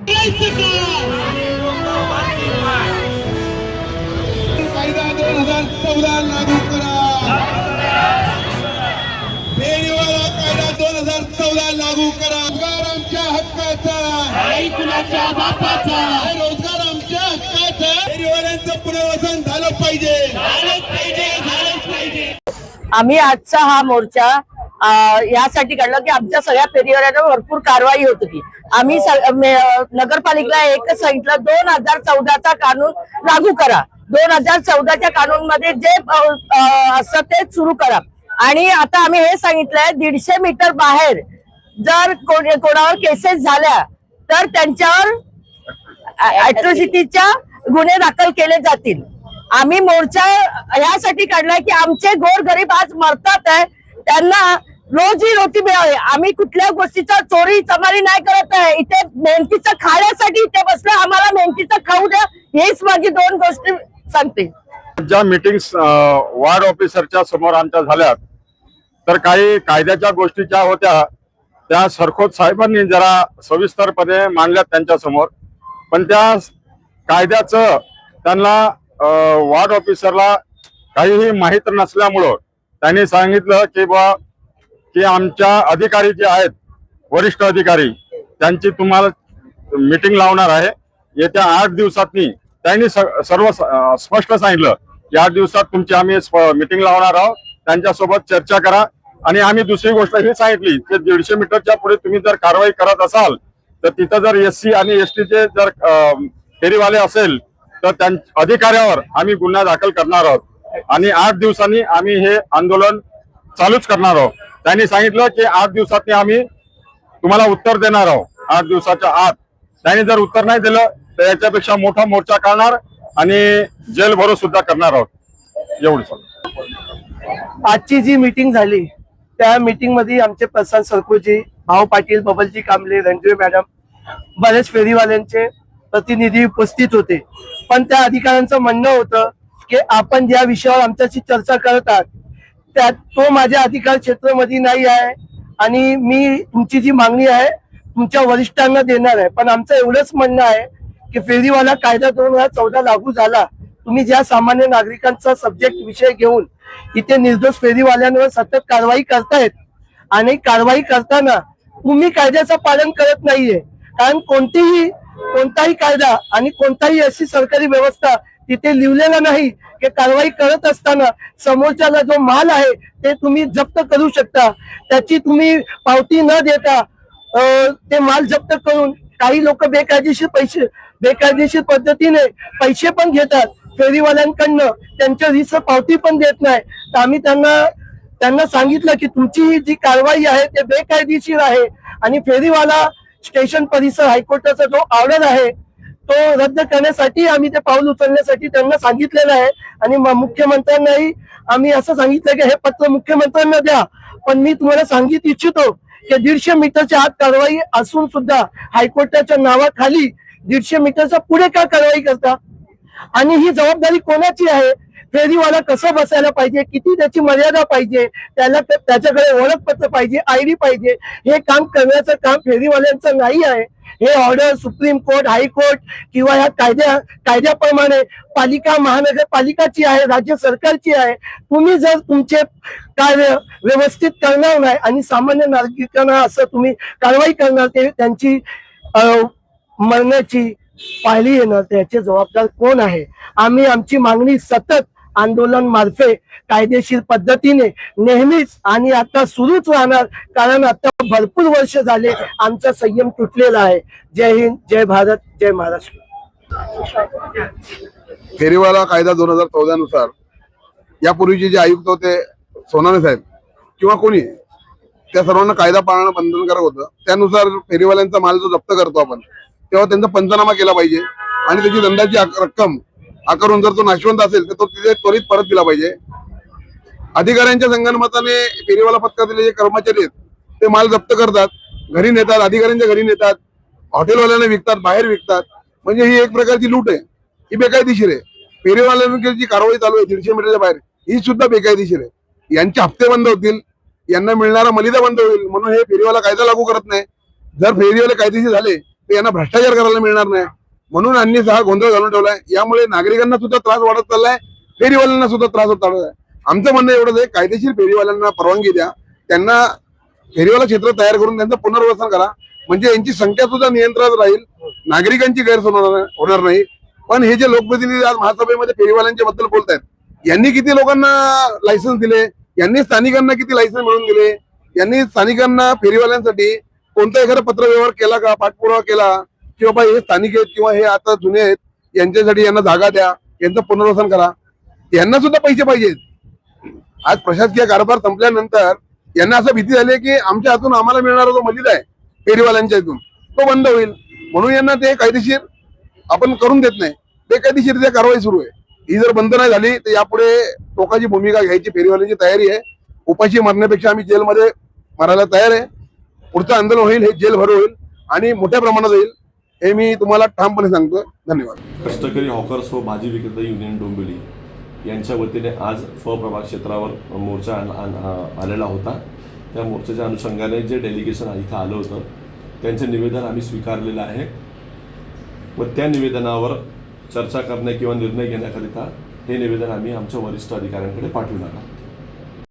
कायदा 2014 लागू करा। फेरीवाला कायदा 2014 लागू करा। रोजगार आमच्या हक्काचा, नाही कुणाच्या बापाचा। रोजगार आमच्या हक्काचा, फेरीवाल्यांचं पुनर्वसन झालं पाहिजे, झालंच पाहिजे, झालंच पाहिजे। आम्ही आजचा हा मोर्चा यासाठी काढला की आमच्या सगळ्या फेरीवाल्यांवर भरपूर कारवाई होत होती। आम्ही नगरपालिकेला एकच सांगितलं 2014चा कानून लागू करा। 2014च्या कानून मध्ये जे असं ते सुरू करा। आणि आता आम्ही हे सांगितलंय 150 मीटर बाहेर जर कोणावर केसेस झाल्या तर त्यांच्यावर अॅट्रॉसिटीच्या गुन्हे दाखल केले जातील। आम्ही मोर्चा यासाठी काढलाय की आमचे गोरगरीब आज मरतात आहे, त्यांना रोजी रोटी मिळावी। आम्ही कुठल्या गोष्टीचा चोरी चमारी नाही करत आहे, इथे मेहनतीचं खाण्यासाठी इथे बसलो, आम्हाला मेहनतीचं खाऊ द्या, हेच माझी दोन गोष्टी सांगते। ज्या मीटिंग्स वार्ड ऑफिसरच्या समोर आमच्या झाल्यात तर काही कायद्याच्या गोष्टी ज्या होत्या त्या सरखोत साहेबांनी जरा सविस्तरपणे मांडल्यात त्यांच्या समोर, पण त्या कायद्याचं त्यांना वार्ड ऑफिसरला काहीही माहित नसल्यामुळं त्यांनी सांगितलं की आमच्या अधिकारी जे आहेत वरिष्ठ अधिकारी त्यांची तुम्हाला मीटिंग लावणार आहे येत्या 8 दिवसांनी। त्यांनी सर्व स्पष्ट सांगितलं की 8 दिवसात तुमची आम्ही मीटिंग लावणार आहोत, त्यांच्यासोबत चर्चा करा। आणि आम्ही दुसरी गोष्ट ही सांगितली की 150 मीटरच्या पुढे तुम्ही जर कारवाई करत असाल तर तिथं जर SC आणि ST चे जर फेरीवाले असेल तर त्या अधिकाऱ्यावर आम्ही गुन्हा दाखल करणार आहोत आणि 8 दिवसांनी आम्ही हे आंदोलन चालूच करणार आहोत। त्यांनी सांगितलं की 8 दिवसांनी आम्ही तुम्हाला उत्तर देणार आहोत, 8 दिवसाच्या आत। त्यांनी जर उत्तर नाही दिलं तर याच्यापेक्षा मोठा मोर्चा काढणार आणि जेल भरो सुद्धा करणार आहोत। एवढंच। आजची जी मीटिंग झाली त्या मीटिंग मध्ये आमचे प्रशांत सरकोजी, भाऊ पाटील, बबलजी कांबळे, रणजीत मॅडम, बरेच फेरीवाल्यांचे प्रतिनिधी उपस्थित होते। पण त्या अधिकाऱ्यांचं म्हणणं होतं की आपण ज्या विषयावर आमच्याशी चर्चा करत आहात त्यात तो माझ्या अधिकार क्षेत्रामध्ये नाही आहे आणि मी तुमची जी मागणी आहे तुमच्या वरिष्ठांना देणार आहे। पण आमचं एवढंच म्हणणं आहे की फेरीवाला कायदा 2014 लागू झाला, तुम्ही ज्या सामान्य नागरिकांचा सब्जेक्ट विषय घेऊन इथे निर्दोष फेरीवाल्यांवर सतत कारवाई करतायत आणि कारवाई करताना तुम्ही कायद्याचं पालन करत नाहीये। कारण कोणताही कायदा आणि कोणताही अशी सरकारी व्यवस्था तिथे लिहिलेला नाही की कारवाई करत असताना समोरच्याला जो माल आहे ते तुम्ही जप्त करू शकता, त्याची तुम्ही पावती न देता ते माल जप्त करून काही लोक बेकायदेशीर पद्धतीने पैसे पण घेतात फेरीवाल्यांकडनं, त्यांच्या रीतसर पावती पण देत नाही। तर आम्ही त्यांना सांगितलं की तुमची ही जी कारवाई आहे ते बेकायदेशीर आहे आणि फेरीवाला स्टेशन परिसर हायकोर्टाचा जो ऑर्डर आहे तो रद्द करण्यासाठी आम्ही ते पाऊल उचलण्यासाठी त्यांना सांगितलेलं आहे। आणि मुख्यमंत्र्यांनाही आम्ही असं सांगितलं की हे पत्र मुख्यमंत्र्यांना द्या। पण मी तुम्हाला सांगितलं इच्छितो की 150 मीटरच्या आत कारवाई असून सुद्धा हायकोर्टाच्या नावाखाली 150 मीटरच्या पुढे का कारवाई करता? आणि ही जबाबदारी कोणाची आहे? फेरीवाला कसं बसायला पाहिजे, किती त्याची मर्यादा पाहिजे, त्याच्याकडे ओळखपत्र पाहिजे, ID पाहिजे, हे काम करण्याचं काम फेरीवाल्यांचं नाही आहे। हे ऑर्डर सुप्रीम कोर्ट, हायकोर्ट किंवा ह्या कायद्याप्रमाणे महानगरपालिकाची आहे, राज्य सरकारची आहे। तुम्ही जर तुमचे कार्य व्यवस्थित करणार नाही आणि सामान्य नागरिकांना असं तुम्ही कारवाई करणार ते त्यांची मरणाची पाळी येणार, त्याचे जबाबदार कोण आहे? आम्ही आमची मागणी सतत आंदोलन मार्फे कायदेशीर पद्धतीने नेहमीच आणि आता सुरूच राहणार, कारण आता भरपूर वर्ष झाले आमचा संयम तुटलेला आहे। जय हिंद, जय भारत, जय महाराष्ट्र। फेरीवाला कायदा 2014 नुसार यापूर्वीचे जे आयुक्त होते सोनाने साहेब किंवा कोणी, त्या सर्वांना कायदा पाळणं बंधनकारक होतं। त्यानुसार फेरीवाल्यांचा माल जो जप्त करतो आपण तेव्हा त्यांचा पंचनामा केला पाहिजे आणि त्याची दंडाची रक्कम आकारून जर तो नाशवंत असेल तर तो तिथे त्वरित परत दिला पाहिजे। अधिकाऱ्यांच्या संगनमताने फेरीवाला पथकातील जे कर्मचारी आहेत ते माल जप्त करतात, घरी नेतात, अधिकाऱ्यांच्या घरी नेतात, हॉटेलवाल्यांना विकतात, बाहेर विकतात। म्हणजे ही एक प्रकारची लूट आहे, ही बेकायदेशीर आहे। फेरीवाल्यांची जी कारवाई चालू आहे 150 मीटरच्या बाहेर ही सुद्धा बेकायदेशीर आहे। यांचे हप्ते बंद होतील, यांना मिळणारा मलिदा बंद होईल, म्हणून हे फेरीवाला कायदा लागू करत नाही। जर फेरीवाले कायदेशीर झाले तर यांना भ्रष्टाचार करायला मिळणार नाही, म्हणून यांनी हा गोंधळ घालून ठेवलाय. यामुळे नागरिकांना सुद्धा त्रास वाढत चाललाय, फेरीवाल्यांना सुद्धा त्रास होत चाललाय. आमचं म्हणणं एवढंच आहे, कायदेशीर फेरीवाल्यांना परवानगी द्या, त्यांना फेरीवाला क्षेत्र तयार करून त्यांचं पुनर्वसन करा, म्हणजे यांची संख्या सुद्धा नियंत्रणात राहील, नागरिकांची गैरसोय होणार नाही. पण हे जे लोकप्रतिनिधी आज महासभेमध्ये फेरीवाल्यांच्या बद्दल बोलतायत, यांनी किती लोकांना लायसन्स दिले, यांनी स्थानिकांना किती लायसन्स मिळवून दिले, यांनी स्थानिकांना फेरीवाल्यांसाठी कोणता एखादा पत्रव्यवहार केला का, पाठपुरावा केला की बाबा हे स्थानिक आहेत किंवा हे आता जुने आहेत, यांच्यासाठी यांना जागा द्या, यांचं पुनर्वसन करा. यांना सुद्धा पैसे पाहिजेत. आज प्रशासकीय कारभार संपल्यानंतर यांना असं भीती झाली की आमच्या हातून आम्हाला मिळणारा जो मलिदा आहे फेरीवाल्यांच्या हातून तो बंद होईल, म्हणून यांना ते कायदेशीर आपण करून देत नाही. बेकायदेशीर कारवाई सुरू आहे. ही जर बंद नाही झाली तर यापुढे टोकाची भूमिका घ्यायची फेरीवाल्यांची तयारी आहे. उपाशी मरण्यापेक्षा आम्ही जेलमध्ये मरायला तयार आहे. पुढचं आंदोलन होईल, हे जेलभर होईल आणि मोठ्या प्रमाणात होईल, हे मी तुम्हाला ठामपणे सांगतो. धन्यवाद. कष्टकरी हॉकर्स व भाजी विक्रेता युनियन डोंबिवली यांच्या वतीने आज प्रभाग क्षेत्रावर मोर्चा आलेला होता. त्या मोर्चाच्या अनुषंगाने जे डेलिगेशन इथं आलं होतं त्यांचं निवेदन आम्ही स्वीकारलेलं आहे व त्या निवेदनावर चर्चा करण्या किंवा निर्णय घेण्याकरिता हे निवेदन आम्ही आमच्या वरिष्ठ अधिकाऱ्यांकडे पाठवणार आहोत.